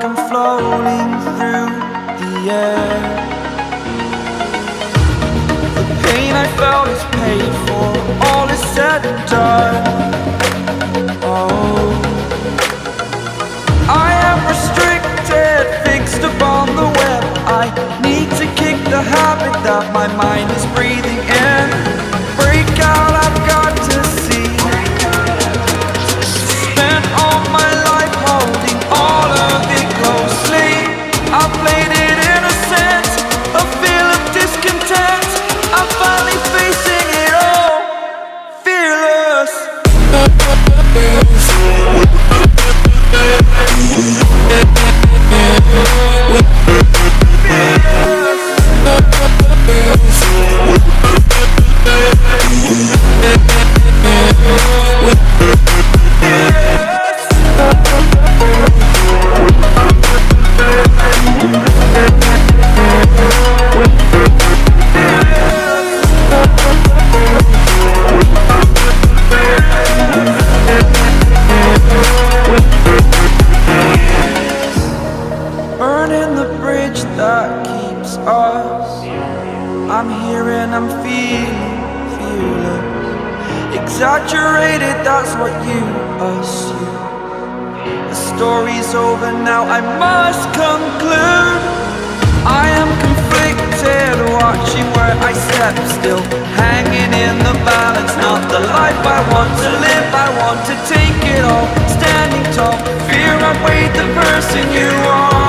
like I'm floating through the air. The pain I felt is paid for, all is said and done. Oh, I am restricted, fixed upon the web. I need to kick the habit that my mind is breathing in. Break out, I've got to see. Spent all my life holding all of it closely. I played it innocent, a feel of discontent. I'm finally facing it all, fearless. Burning the bridge that keeps us. I'm here and I'm feeling fearless. Exaggerated, that's what you assume. The story's over now, I must conclude. I am conflicted, watching where I step still, hanging in the balance. Not the life I want to live, I want to take it all. Standing tall, fear outweighed the person you are.